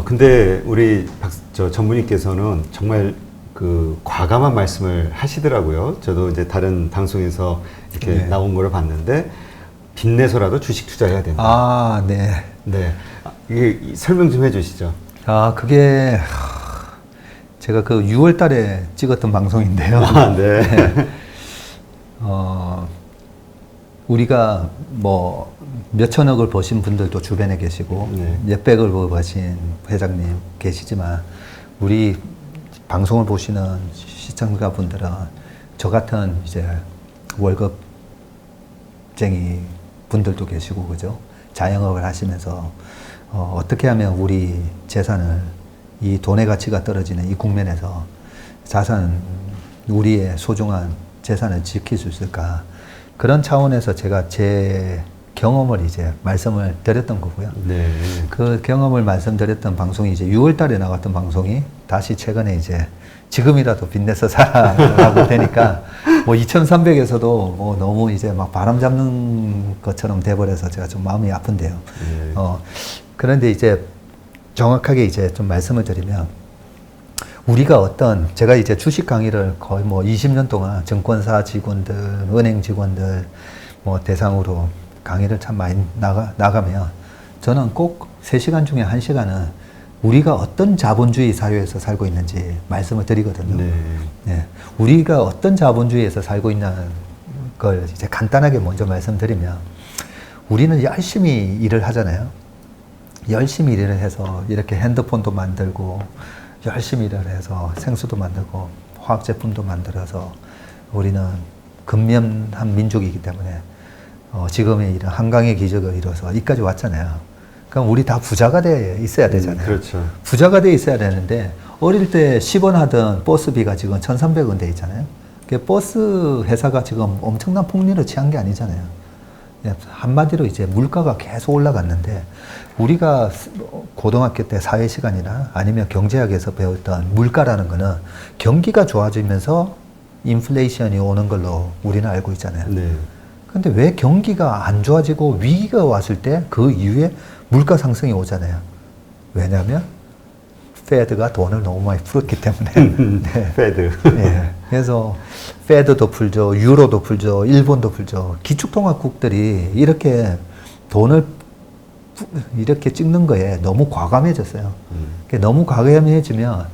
근데 우리 전무님께서는 정말 그 과감한 말씀을 하시더라고요. 저도 이제 다른 방송에서 이렇게 네. 나온 걸 봤는데, 빚내서라도 주식 투자해야 된다. 아, 네. 네. 이게 설명 좀 해주시죠. 그게 제가 그 6월 달에 찍었던 방송인데요. 아, 네. 네. 우리가 뭐 몇천억을 버신 분들도 주변에 계시고 네. 몇백을 버신 회장님 계시지만 우리 방송을 보시는 시청자분들은 저 같은 이제 월급쟁이 분들도 계시고 그죠? 자영업을 하시면서 어떻게 하면 우리 재산을 이 돈의 가치가 떨어지는 이 국면에서 우리의 소중한 재산을 지킬 수 있을까? 그런 차원에서 제가 제 경험을 이제 말씀을 드렸던 거고요. 네. 그 경험을 말씀드렸던 방송이 이제 6월 달에 나왔던 방송이 다시 최근에 이제 지금이라도 빚내서 살아라고 되니까 뭐 2300에서도 뭐 너무 이제 막 바람 잡는 것처럼 돼버려서 제가 좀 마음이 아픈데요. 네. 그런데 이제 정확하게 이제 좀 말씀을 드리면 우리가 제가 이제 주식 강의를 거의 뭐 20년 동안 증권사 직원들, 은행 직원들 뭐 대상으로 강의를 참 많이 나가면 저는 꼭 3시간 중에 1시간은 우리가 어떤 자본주의 사회에서 살고 있는지 말씀을 드리거든요. 네. 네. 우리가 어떤 자본주의에서 살고 있는 걸 이제 간단하게 먼저 말씀드리면 우리는 열심히 일을 하잖아요. 열심히 일을 해서 이렇게 핸드폰도 만들고 열심히 일을 해서 생수도 만들고 화학제품도 만들어서 우리는 근면한 민족이기 때문에 지금의 이런 한강의 기적을 이뤄서 여기까지 왔잖아요. 그럼 우리 다 부자가 돼 있어야 되잖아요. 그렇죠. 부자가 돼 있어야 되는데 어릴 때 10원 하던 버스비가 지금 1,300원 돼 있잖아요. 버스 회사가 지금 엄청난 폭리를 취한 게 아니잖아요. 한마디로 이제 물가가 계속 올라갔는데 우리가 고등학교 때 사회 시간이나 아니면 경제학에서 배웠던 물가라는 거는 경기가 좋아지면서 인플레이션이 오는 걸로 우리는 알고 있잖아요. 네. 근데 왜 경기가 안 좋아지고 위기가 왔을 때 그 이후에 물가 상승이 오잖아요. 왜냐하면 페드가 돈을 너무 많이 풀었기 때문에. 네. 페드. 네. 그래서 페드도 풀죠, 유로도 풀죠, 일본도 풀죠. 기축통화국들이 이렇게 돈을 이렇게 찍는 거에 너무 과감해졌어요. 너무 과감해지면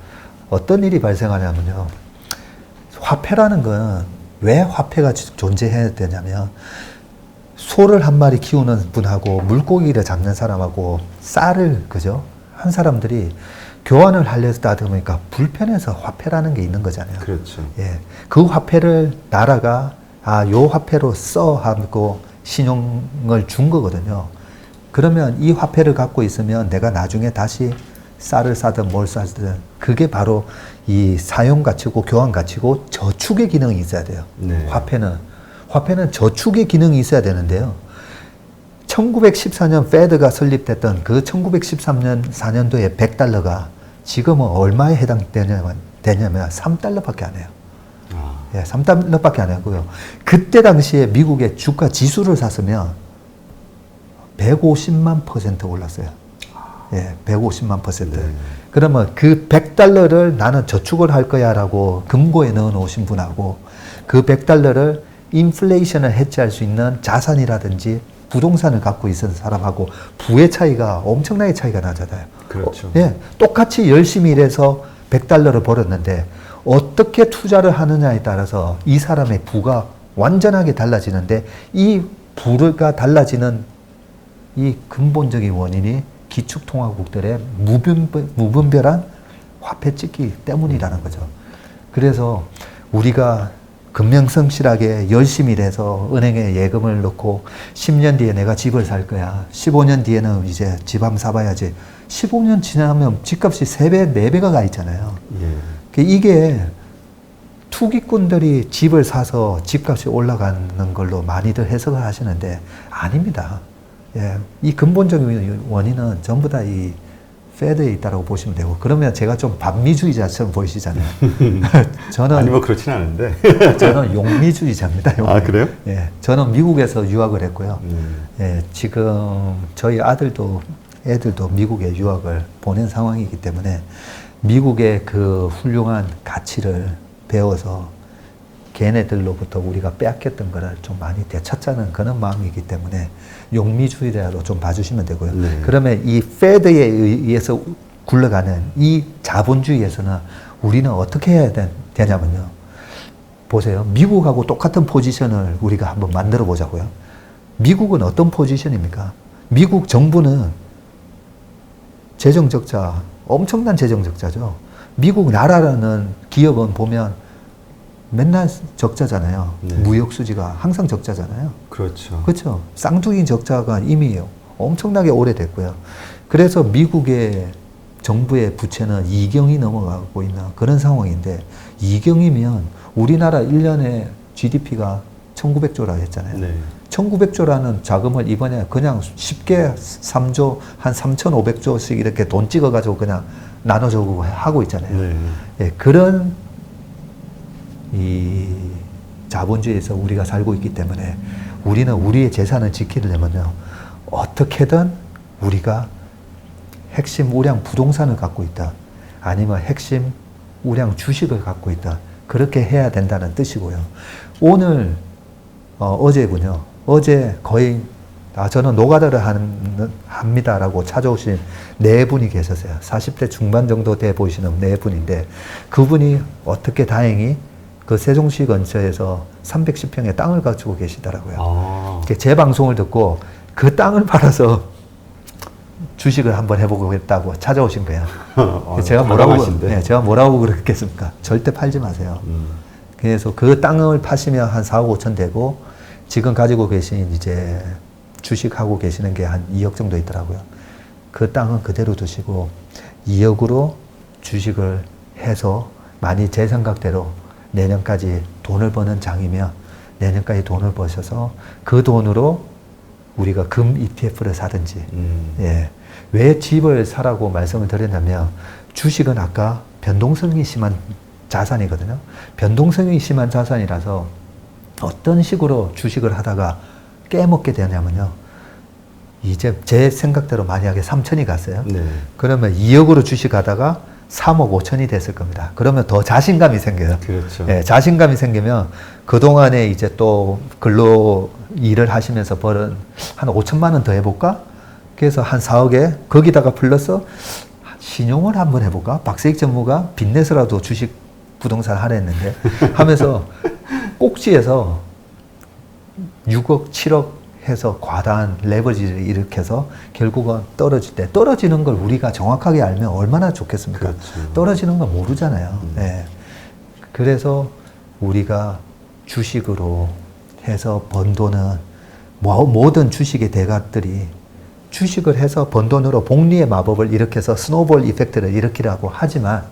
어떤 일이 발생하냐면요. 화폐라는 건 왜 화폐가 존재해야 되냐면 소를 한 마리 키우는 분하고 물고기를 잡는 사람하고 쌀을 그죠? 한 사람들이 교환을 하려다 보니까 불편해서 화폐라는 게 있는 거잖아요. 그렇죠. 예. 그 화폐를 나라가 요 화폐로 써 하고 신용을 준 거거든요. 그러면 이 화폐를 갖고 있으면 내가 나중에 다시 쌀을 사든 뭘 사든 그게 바로 이 사용 가치고 교환 가치고 저축의 기능이 있어야 돼요. 네. 화폐는 저축의 기능이 있어야 되는데요. 1914년 페드가 설립됐던 그 1913년 4년도에 100달러가 지금은 얼마에 해당되냐면 3달러밖에 안 해요. 예, 3달러밖에 안 하고요. 그때 당시에 미국의 주가 지수를 샀으면 150만 % 올랐어요. 예, 150만 %. 네. 그러면 그 100달러를 나는 저축을 할 거야 라고 금고에 넣어 놓으신 분하고 그 100달러를 인플레이션을 해치할 수 있는 자산이라든지 부동산을 갖고 있는 사람하고 부의 차이가 엄청나게 차이가 나잖아요. 그렇죠. 예, 똑같이 열심히 일해서 100달러를 벌었는데 어떻게 투자를 하느냐에 따라서 이 사람의 부가 완전하게 달라지는데 이 부가 달라지는 이 근본적인 원인이 기축통화국들의 무분별한 화폐 찍기 때문이라는 거죠. 그래서 우리가 근명성실하게 열심히 일해서 은행에 예금을 넣고 10년 뒤에 내가 집을 살 거야. 15년 뒤에는 이제 집 한번 사봐야지. 15년 지나면 집값이 3배, 4배가 가 있잖아요. 예. 이게 투기꾼들이 집을 사서 집값이 올라가는 걸로 많이들 해석을 하시는데 아닙니다. 예, 이 근본적인 원인은 전부 다 이 페드에 있다고 보시면 되고 그러면 제가 좀 반미주의자처럼 보이시잖아요. 저는 아니 뭐 그렇진 않은데. 저는 용미주의자입니다. 아 그래요? 예, 저는 미국에서 유학을 했고요. 예, 지금 저희 아들도 애들도 미국에 유학을 보낸 상황이기 때문에 미국의 그 훌륭한 가치를 배워서 걔네들로부터 우리가 빼앗겼던 거를 좀 많이 되찾자는 그런 마음이기 때문에 용미주의라도 좀 봐주시면 되고요. 네. 그러면 이 패드에 의해서 굴러가는 이 자본주의에서는 우리는 어떻게 해야 되냐면요. 보세요. 미국하고 똑같은 포지션을 우리가 한번 만들어 보자고요. 미국은 어떤 포지션입니까? 미국 정부는 재정적자, 엄청난 재정적자죠. 미국 나라라는 기업은 보면 맨날 적자잖아요. 네. 무역 수지가 항상 적자잖아요. 그렇죠. 그렇죠. 쌍둥이 적자가 이미 엄청나게 오래됐고요. 그래서 미국의 정부의 부채는 2경이 넘어가고 있는 그런 상황인데 2경이면 우리나라 1년에 GDP가 1900조라 했잖아요. 네. 1900조라는 자금을 이번에 그냥 쉽게 3조, 한 3500조씩 이렇게 돈 찍어가지고 그냥 나눠주고 하고 있잖아요. 네. 예, 그런 이 자본주의에서 우리가 살고 있기 때문에 우리는 우리의 재산을 지키려면요. 어떻게든 우리가 핵심 우량 부동산을 갖고 있다. 아니면 핵심 우량 주식을 갖고 있다. 그렇게 해야 된다는 뜻이고요. 오늘 어제군요. 어제 거의 저는 노가다를 합니다라고 찾아오신 네 분이 계셨어요. 40대 중반 정도 돼 보이시는 네 분인데 그분이 어떻게 다행히 그 세종시 근처에서 310평의 땅을 가지고 계시더라고요. 아. 제 방송을 듣고 그 땅을 팔아서 주식을 한번 해보겠다고 찾아오신 거예요. 제가 뭐라고 그랬겠습니까? 절대 팔지 마세요. 그래서 그 땅을 파시면 한 4억 5천 되고 지금 가지고 계신 이제 주식하고 계시는 게 한 2억 정도 있더라고요. 그 땅은 그대로 두시고 2억으로 주식을 해서 만약 제 생각대로 내년까지 돈을 버는 장이면 내년까지 돈을 버셔서 그 돈으로 우리가 금 ETF를 사든지 예. 왜 집을 사라고 말씀을 드렸냐면 주식은 아까 변동성이 심한 자산이거든요. 변동성이 심한 자산이라서 어떤 식으로 주식을 하다가 깨먹게 되냐면요. 이제 제 생각대로 만약에 3천이 갔어요. 네. 그러면 2억으로 주식하다가 3억 5천이 됐을 겁니다. 그러면 더 자신감이 생겨요. 그렇죠. 예, 자신감이 생기면 그동안에 이제 또 근로 일을 하시면서 벌은 한 5천만 원 더 해볼까? 그래서 한 4억에 거기다가 플러스 신용을 한번 해볼까? 박세익 전무가 빚내서라도 주식 부동산 하랬는데 하면서 꼭지에서 6억, 7억 해서 과다한 레버리지를 일으켜서 결국은 떨어질 때 떨어지는 걸 우리가 정확하게 알면 얼마나 좋겠습니까? 그렇죠. 떨어지는 걸 모르잖아요. 네. 그래서 우리가 주식으로 해서 번 돈은 모든 주식의 대가들이 주식을 해서 번 돈으로 복리의 마법을 일으켜서 스노볼 이펙트를 일으키라고 하지만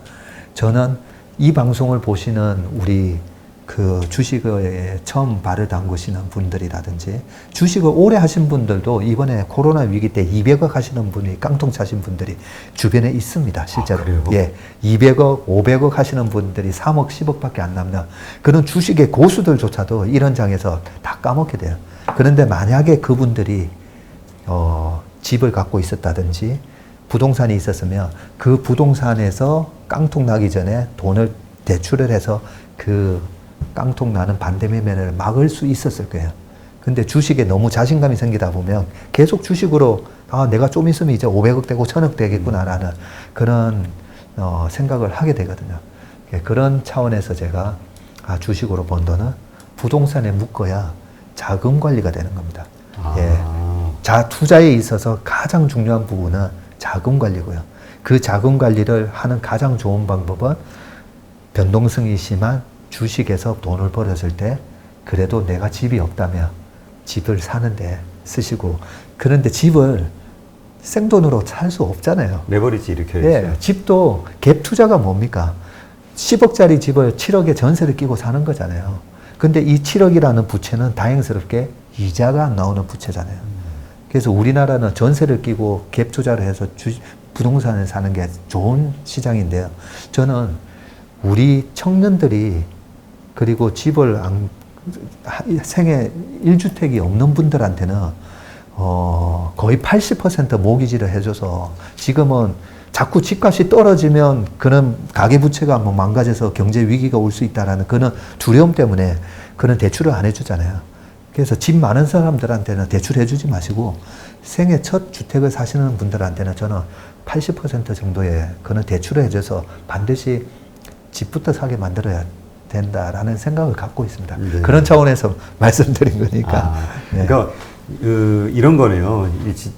저는 이 방송을 보시는 우리 그 주식에 처음 발을 담그시는 분들이라든지 주식을 오래 하신 분들도 이번에 코로나 위기 때 200억 하시는 분이 깡통 차신 분들이 주변에 있습니다. 실제로. 아, 그래요? 예. 200억, 500억 하시는 분들이 3억, 10억밖에 안 남는 그런 주식의 고수들조차도 이런 장에서 다 까먹게 돼요. 그런데 만약에 그분들이 집을 갖고 있었다든지 부동산이 있었으면 그 부동산에서 깡통 나기 전에 돈을 대출을 해서 그 깡통 나는 반대매매를 막을 수 있었을 거예요. 근데 주식에 너무 자신감이 생기다 보면 계속 주식으로 내가 좀 있으면 이제 500억 되고 1000억 되겠구나라는 그런 생각을 하게 되거든요. 그런 차원에서 제가 주식으로 번 돈은 부동산에 묶어야 자금 관리가 되는 겁니다. 예. 투자에 있어서 가장 중요한 부분은 자금 관리고요. 그 자금 관리를 하는 가장 좋은 방법은 변동성이 심한 주식에서 돈을 벌었을 때 그래도 내가 집이 없다면 집을 사는데 쓰시고 그런데 집을 생돈으로 살 수 없잖아요. 레버리지 일으켜야죠. 예, 집도 갭 투자가 뭡니까? 10억짜리 집을 7억에 전세를 끼고 사는 거잖아요. 근데 이 7억이라는 부채는 다행스럽게 이자가 안 나오는 부채잖아요. 그래서 우리나라는 전세를 끼고 갭 투자를 해서 부동산을 사는 게 좋은 시장인데요. 저는 우리 청년들이 그리고 집을 생애 1주택이 없는 분들한테는 거의 80% 모기지를 해줘서 지금은 자꾸 집값이 떨어지면 그런 가계부채가 뭐 망가져서 경제 위기가 올 수 있다라는 그런 두려움 때문에 그런 대출을 안 해주잖아요. 그래서 집 많은 사람들한테는 대출해주지 마시고 생애 첫 주택을 사시는 분들한테는 저는 80% 정도의 그런 대출을 해줘서 반드시 집부터 사게 만들어야 된다라는 생각을 갖고 있습니다. 네. 그런 차원에서 말씀드린 거니까. 네. 그러니까 이런 거네요.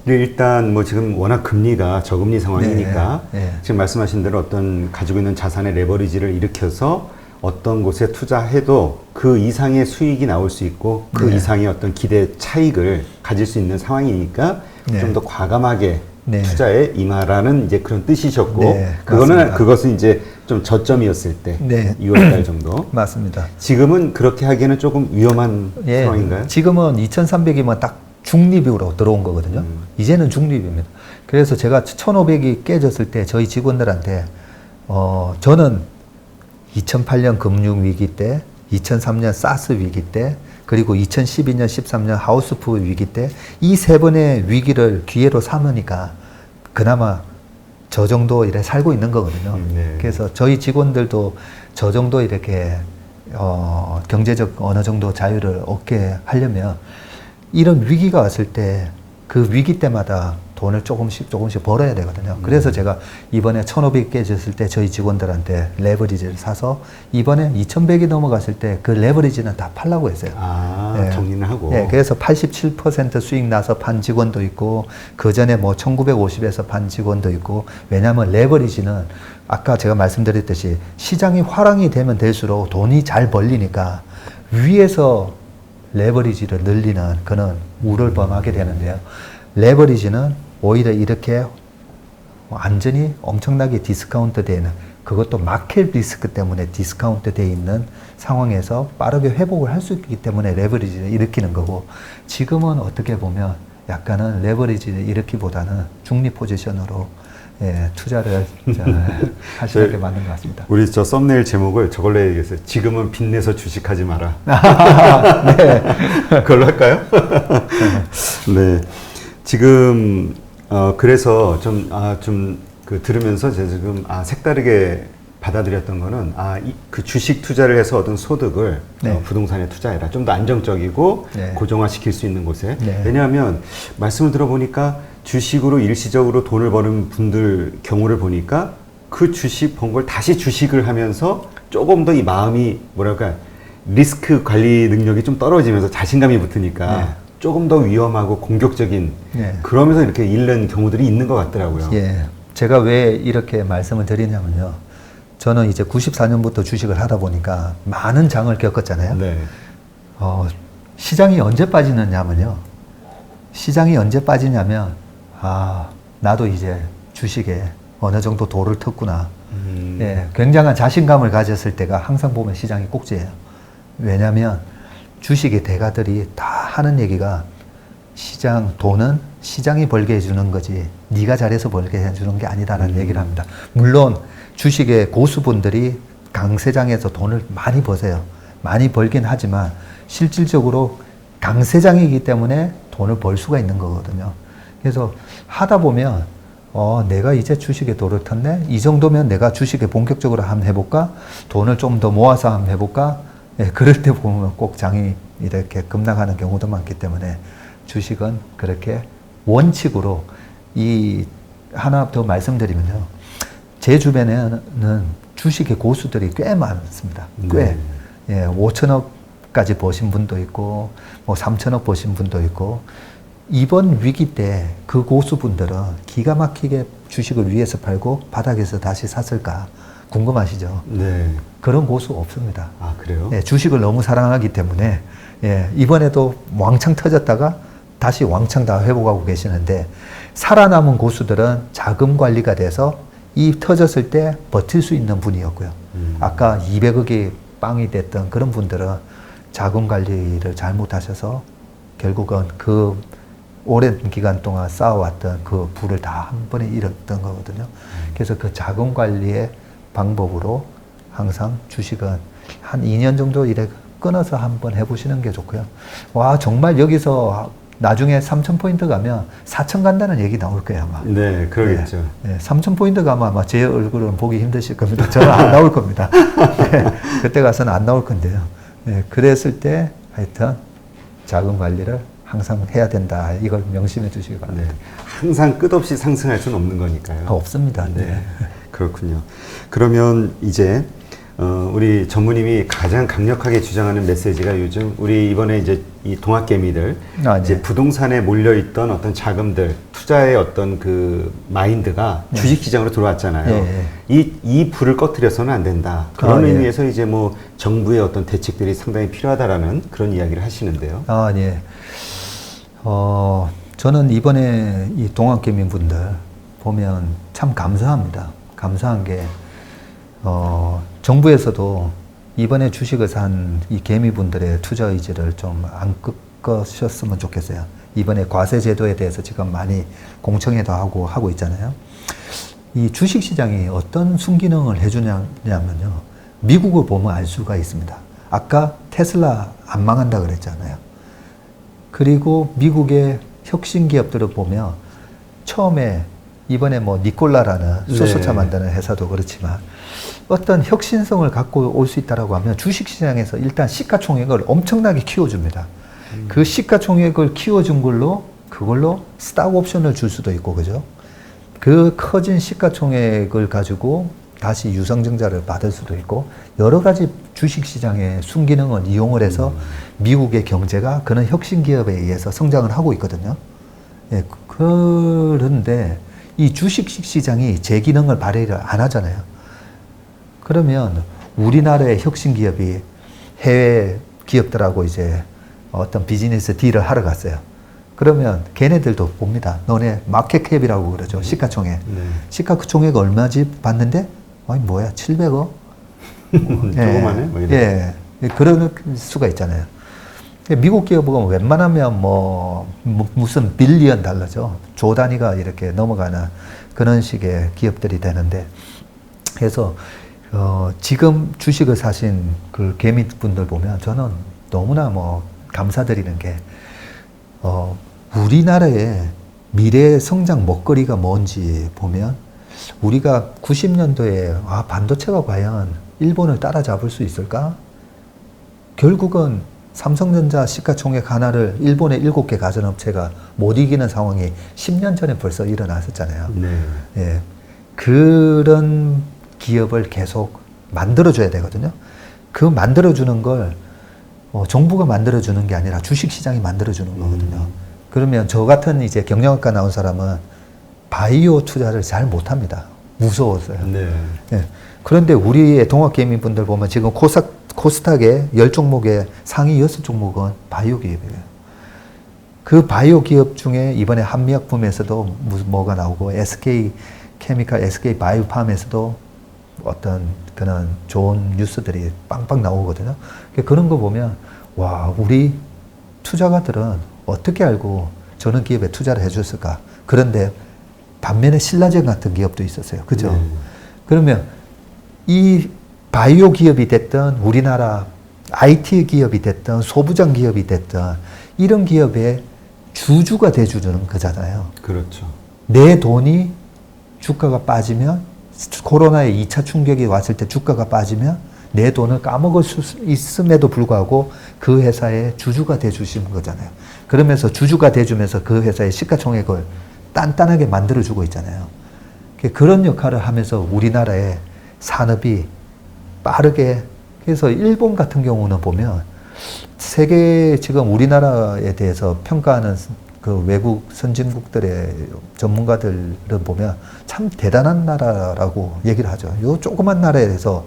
일단 뭐 지금 워낙 금리가 저금리 상황이니까 네, 네. 지금 말씀하신 대로 어떤 가지고 있는 자산의 레버리지를 일으켜서 어떤 곳에 투자해도 그 이상의 수익이 나올 수 있고 그 네. 이상의 어떤 기대 차익을 가질 수 있는 상황이니까 네. 좀 더 과감하게 네. 투자에 임하라는 이제 그런 뜻이셨고 네, 그것은 이제 좀 저점이었을 때 네. 2월달 정도. 맞습니다. 지금은 그렇게 하기에는 조금 위험한 예, 상황인가요? 지금은 2,300이면 딱 중립으로 들어온 거거든요. 이제는 중립입니다. 그래서 제가 1,500이 깨졌을 때 저희 직원들한테 저는 2008년 금융위기 때, 2003년 사스 위기 때, 그리고 2012년, 13년 하우스푸 위기 때 이 세 번의 위기를 기회로 삼으니까 그나마 저 정도 이렇게 살고 있는 거거든요. 네. 그래서 저희 직원들도 저 정도 이렇게 경제적 어느 정도 자유를 얻게 하려면 이런 위기가 왔을 때 그 위기 때마다 돈을 조금씩 벌어야 되거든요. 그래서 제가 이번에 1,500이 깨졌을 때 저희 직원들한테 레버리지를 사서 이번에 2,100이 넘어갔을 때 그 레버리지는 다 팔라고 했어요. 아, 정리를 하고. 네, 그래서 87% 수익 나서 판 직원도 있고 그 전에 뭐 1950에서 판 직원도 있고 왜냐하면 레버리지는 아까 제가 말씀드렸듯이 시장이 화랑이 되면 될수록 돈이 잘 벌리니까 위에서 레버리지를 늘리는 그런 우를 범하게 되는데요. 레버리지는 오히려 이렇게 완전히 엄청나게 디스카운트 되는 그것도 마켓 리스크 때문에 디스카운트 되어 있는 상황에서 빠르게 회복을 할 수 있기 때문에 레버리지를 일으키는 거고 지금은 어떻게 보면 약간은 레버리지를 일으키보다는 중립 포지션으로 투자를 하시는 게 맞는 것 같습니다. 우리 저 썸네일 제목을 저걸로 해야겠어요. 지금은 빚내서 주식하지 마라. 네. 그걸로 할까요? 네. 지금 그래서 좀 들으면서 제가 지금 색다르게 받아들였던 거는 그 주식 투자를 해서 얻은 소득을 네. 부동산에 투자해라. 좀 더 안정적이고 네. 고정화시킬 수 있는 곳에. 네. 왜냐하면 말씀을 들어보니까 주식으로 일시적으로 돈을 버는 분들 경우를 보니까 그 주식 번 걸 다시 주식을 하면서 조금 더 이 마음이 뭐랄까 리스크 관리 능력이 좀 떨어지면서 자신감이 붙으니까 네. 조금 더 위험하고 공격적인 네. 그러면서 이렇게 잃는 경우들이 있는 것 같더라고요. 예. 제가 왜 이렇게 말씀을 드리냐면요. 저는 이제 94년부터 주식을 하다 보니까 많은 장을 겪었잖아요. 네. 시장이 언제 빠지느냐면요. 시장이 언제 빠지냐면, 나도 이제 주식에 어느 정도 도를 텄구나. 예, 굉장한 자신감을 가졌을 때가 항상 보면 시장이 꼭지예요. 왜냐면 주식의 대가들이 다 하는 얘기가 돈은 시장이 벌게 해주는 거지 네가 잘해서 벌게 해주는 게 아니다라는 얘기를 합니다. 물론 주식의 고수분들이 강세장에서 돈을 많이 버세요. 많이 벌긴 하지만 실질적으로 강세장이기 때문에 돈을 벌 수가 있는 거거든요. 그래서 하다 보면 내가 이제 주식에 도를 텄네? 이 정도면 내가 주식에 본격적으로 한번 해볼까? 돈을 좀 더 모아서 한번 해볼까? 예, 그럴 때 보면 꼭 장이 이렇게 급락하는 경우도 많기 때문에 주식은 그렇게 원칙으로 하나 더 말씀드리면요. 제 주변에는 주식의 고수들이 꽤 많습니다. 꽤. 예, 5천억까지 버신 분도 있고, 뭐 3천억 버신 분도 있고, 이번 위기 때 그 고수분들은 기가 막히게 주식을 위에서 팔고 바닥에서 다시 샀을까 궁금하시죠? 네. 그런 고수 없습니다. 아, 그래요? 예, 주식을 너무 사랑하기 때문에 이번에도 왕창 터졌다가 다시 왕창 다 회복하고 계시는데 살아남은 고수들은 자금 관리가 돼서 이 터졌을 때 버틸 수 있는 분이었고요. 아까 200억이 빵이 됐던 그런 분들은 자금 관리를 잘못하셔서 결국은 그 오랜 기간 동안 쌓아왔던 그 부를 다 한 번에 잃었던 거거든요. 그래서 그 자금 관리의 방법으로 항상 주식은 한 2년 정도 이래 끊어서 한번 해보시는 게 좋고요. 와, 정말 여기서 나중에 3,000포인트 가면 4,000 간다는 얘기 나올 거예요, 아마. 네, 그러겠죠. 네, 3,000포인트 가면 아마 제 얼굴은 보기 힘드실 겁니다. 저는 안 나올 겁니다. 네, 그때 가서는 안 나올 건데요. 네, 그랬을 때 하여튼 자금 관리를 항상 해야 된다. 이걸 명심해 주시기 바랍니다. 네. 항상 끝없이 상승할 수는 없는 거니까요. 없습니다. 네. 네. 그렇군요. 그러면 이제 우리 전무님이 가장 강력하게 주장하는 메시지가 요즘 우리 이번에 이제 이 동학개미들 이제 부동산에 몰려있던 어떤 자금들 투자의 어떤 그 마인드가 주식시장으로 들어왔잖아요. 이 불을 꺼트려서는 안 된다. 그런 의미에서 이제 뭐 정부의 어떤 대책들이 상당히 필요하다라는 그런 이야기를 하시는데요. 예. 저는 이번에 이 동학개미분들 보면 참 감사합니다. 감사한 게 정부에서도 이번에 주식을 산 이 개미분들의 투자 의지를 좀 안 꺾으셨으면 좋겠어요. 이번에 과세 제도에 대해서 지금 많이 공청회도 하고 있잖아요. 이 주식 시장이 어떤 순기능을 해주냐면요. 미국을 보면 알 수가 있습니다. 아까 테슬라 안 망한다 그랬잖아요. 그리고 미국의 혁신 기업들을 보면 처음에 이번에 뭐 니콜라라는 수소차 만드는 회사도 그렇지만 어떤 혁신성을 갖고 올 수 있다라고 하면 주식시장에서 일단 시가총액을 엄청나게 키워줍니다. 그 시가총액을 키워준 그걸로 스탁 옵션을 줄 수도 있고, 그죠? 그 커진 시가총액을 가지고 다시 유상증자를 받을 수도 있고, 여러 가지 주식시장의 순기능을 이용을 해서 미국의 경제가 그런 혁신 기업에 의해서 성장을 하고 있거든요. 예, 그런데 이 주식시장이 제 기능을 발휘를 안 하잖아요. 그러면 우리나라의 혁신 기업이 해외 기업들하고 이제 어떤 비즈니스 딜을 하러 갔어요. 그러면 걔네들도 봅니다. 너네 마켓캡이라고 그러죠. 시가총액. 시가총액 얼마지 봤는데, 아니 뭐야 700억? 조그마네? 뭐 예, 그럴 수가 있잖아요. 미국 기업은 웬만하면 무슨 빌리언 달러죠. 조 단위가 이렇게 넘어가는 그런 식의 기업들이 되는데, 그래서 지금 주식을 사신 그 개미분들 보면 저는 너무나 감사드리는 게, 우리나라의 미래 성장 먹거리가 뭔지 보면, 우리가 90년도에 반도체가 과연 일본을 따라잡을 수 있을까? 결국은 삼성전자 시가총액 하나를 일본의 7개 가전업체가 못 이기는 상황이 10년 전에 벌써 일어났었잖아요. 예, 그런 기업을 계속 만들어줘야 되거든요. 그 만들어주는 걸 정부가 만들어주는 게 아니라 주식시장이 만들어주는 거거든요. 그러면 저 같은 이제 경영학과 나온 사람은 바이오 투자를 잘 못합니다. 무서워서요. 예. 그런데 우리의 동학개미분들 보면 지금 코스닥의 10종목의 상위 6종목은 바이오 기업이에요. 그 바이오 기업 중에 이번에 한미약품에서도 뭐가 나오고 SK 케미칼, SK 바이오팜에서도 어떤 그런 좋은 뉴스들이 빵빵 나오거든요. 그런 거 보면 와, 우리 투자가들은 어떻게 알고 저런 기업에 투자를 해줬을까? 그런데 반면에 신라젠 같은 기업도 있었어요. 그죠? 그러면 이 바이오 기업이 됐든 우리나라 IT 기업이 됐든 소부장 기업이 됐든 이런 기업의 주주가 돼주는 거잖아요. 그렇죠. 내 돈이 주가가 빠지면, 코로나의 2차 충격이 왔을 때 주가가 빠지면 내 돈을 까먹을 수 있음에도 불구하고 그 회사의 주주가 돼주시는 거잖아요. 그러면서 주주가 돼주면서 그 회사의 시가총액을 단단하게 만들어주고 있잖아요. 그런 역할을 하면서 우리나라의 산업이 빠르게, 그래서 일본 같은 경우는 보면 세계 지금 우리나라에 대해서 평가하는 그 외국 선진국들의 전문가들은 보면 참 대단한 나라라고 얘기를 하죠. 요 조그만 나라에 대해서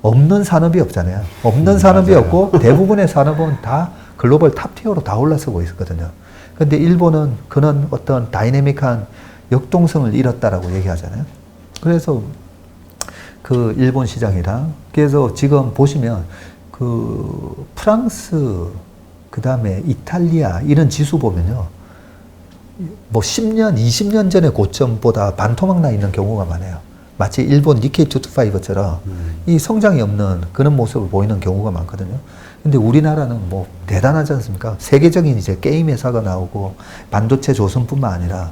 없는 산업이 없잖아요. 없는 산업이 맞아요. 없고 대부분의 산업은 다 글로벌 탑티어로 다 올라서고 있거든요. 근데 일본은 그런 어떤 다이내믹한 역동성을 잃었다라고 얘기하잖아요. 그래서 그 일본 시장이랑, 그래서 지금 보시면 그 프랑스, 그 다음에 이탈리아 이런 지수 보면요. 10년, 20년 전의 고점보다 반토막 나 있는 경우가 많아요. 마치 일본 니케이 225처럼 이 성장이 없는 그런 모습을 보이는 경우가 많거든요. 근데 우리나라는 뭐 대단하지 않습니까? 세계적인 이제 게임 회사가 나오고 반도체 조선뿐만 아니라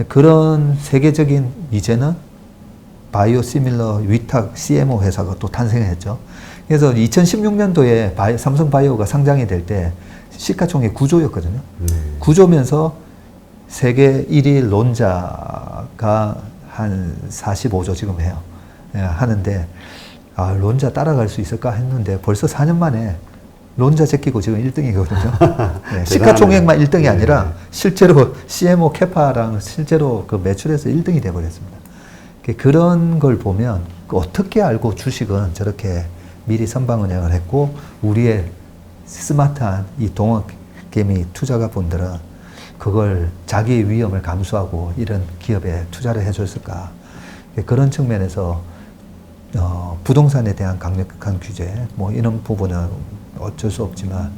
그런 세계적인 이제는 바이오시밀러 위탁 CMO 회사가 또 탄생했죠. 그래서 2016년도에 삼성 바이오가 상장이 될 때 시가총액 9조였거든요. 9조면서 세계 1위 론자가 한 45조 지금 해요. 예, 하는데 아, 론자 따라갈 수 있을까 했는데 벌써 4년 만에 론자 제끼고 지금 1등이거든요. 네, 시가총액만 1등이 아니라 실제로 CMO 캐파랑 실제로 그 매출에서 1등이 돼버렸습니다. 그런 걸 보면 어떻게 알고 주식은 저렇게 미리 선방운영을 했고 우리의 스마트한 이 동학개미 투자가분들은 그걸 자기의 위험을 감수하고 이런 기업에 투자를 해줬을까. 그런 측면에서 부동산에 대한 강력한 규제 뭐 이런 부분은 어쩔 수 없지만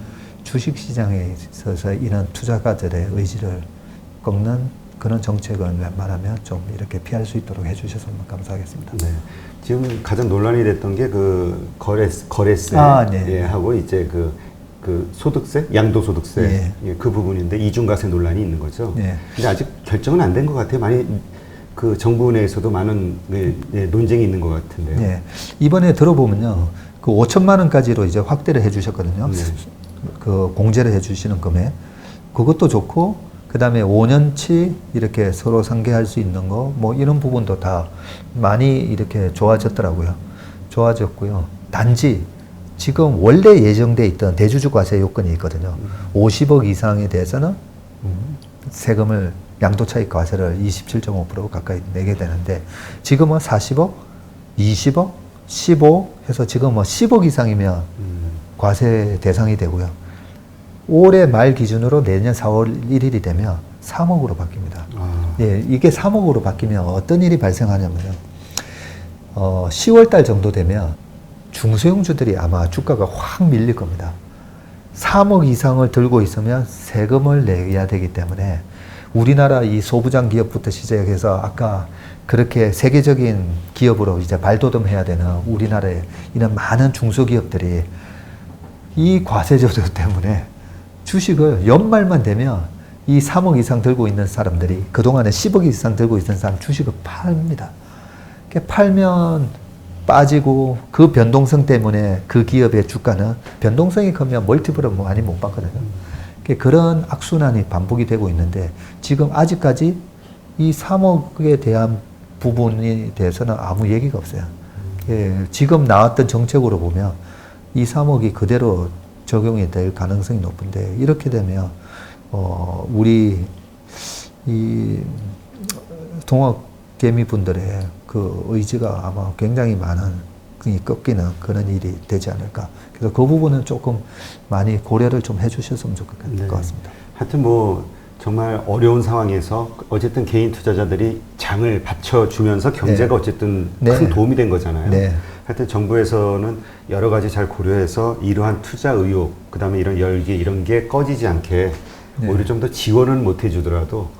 주식시장에 있어서 이런 투자가들의 의지를 꺾는 그런 정책을 웬만하면 좀 이렇게 피할 수 있도록 해주셨으면 감사하겠습니다. 네. 지금 가장 논란이 됐던 게 그 거래세 네. 예, 하고 이제 그 소득세, 양도소득세 예. 예, 그 부분인데 이중과세 논란이 있는 거죠. 예. 근데 아직 결정은 안 된 것 같아요. 많이 그 정부 내에서도 많은 논쟁이 있는 것 같은데요. 네. 이번에 들어보면요, 그 5천만 원까지로 이제 확대를 해주셨거든요. 네. 그 공제를 해주시는 금액 그것도 좋고. 그 다음에 5년치 이렇게 서로 상계할 수 있는 거, 뭐 이런 부분도 다 많이 이렇게 좋아졌더라고요. 좋아졌고요. 단지 지금 원래 예정돼 있던 대주주 과세 요건이 있거든요. 50억 이상에 대해서는 세금을 양도차익 과세를 27.5% 가까이 내게 되는데 지금은 40억, 20억, 15 해서 지금 뭐 10억 이상이면 과세 대상이 되고요. 올해 말 기준으로 내년 4월 1일이 되면 3억으로 바뀝니다. 예, 이게 3억으로 바뀌면 어떤 일이 발생하냐면요. 10월 달 정도 되면 중소형주들이 아마 주가가 확 밀릴 겁니다. 3억 이상을 들고 있으면 세금을 내야 되기 때문에 우리나라 이 소부장 기업부터 시작해서 아까 그렇게 세계적인 기업으로 이제 발돋움해야 되는 우리나라의 이런 많은 중소기업들이 이 과세조정 때문에 주식을 연말만 되면 이 3억 이상 들고 있는 사람들이 그동안에 10억 이상 들고 있던 사람 주식을 팝니다. 팔면 빠지고 그 변동성 때문에 그 기업의 주가는 변동성이 크면 멀티플을 많이 못 받거든요. 그런 악순환이 반복이 되고 있는데 지금 아직까지 이 3억에 대한 부분에 대해서는 아무 얘기가 없어요. 지금 나왔던 정책으로 보면 이 3억이 그대로 적용이 될 가능성이 높은데 이렇게 되면 우리 이 동학개미분들의 그 의지가 아마 굉장히 많은 꺾이는 그런 일이 되지 않을까. 그래서 그 부분은 조금 많이 고려를 좀 해주셨으면 좋을 것 같습니다. 하여튼 뭐 정말 어려운 상황에서 어쨌든 개인 투자자들이 장을 받쳐주면서 경제가 어쨌든 큰 도움이 된 거잖아요. 하여튼 정부에서는 여러 가지 잘 고려해서 이러한 투자 의욕, 그 다음에 이런 열기 이런 게 꺼지지 않게 오히려 좀 더 지원은 못 해주더라도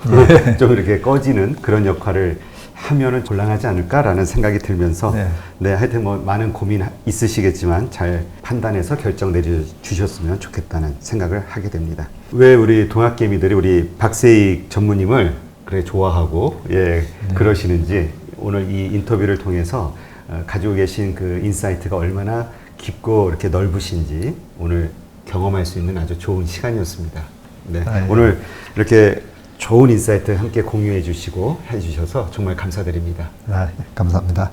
좀 이렇게 꺼지는 그런 역할을 하면은 곤란하지 않을까라는 생각이 들면서 하여튼 뭐 많은 고민 있으시겠지만 잘 판단해서 결정 내려주셨으면 좋겠다는 생각을 하게 됩니다. 왜 우리 동학개미들이 우리 박세익 전무님을 그래 좋아하고 그러시는지 오늘 이 인터뷰를 통해서 가지고 계신 그 인사이트가 얼마나 깊고 이렇게 넓으신지 오늘 경험할 수 있는 아주 좋은 시간이었습니다. 오늘 이렇게 좋은 인사이트 함께 공유해 주시고 해 주셔서 정말 감사드립니다. 감사합니다.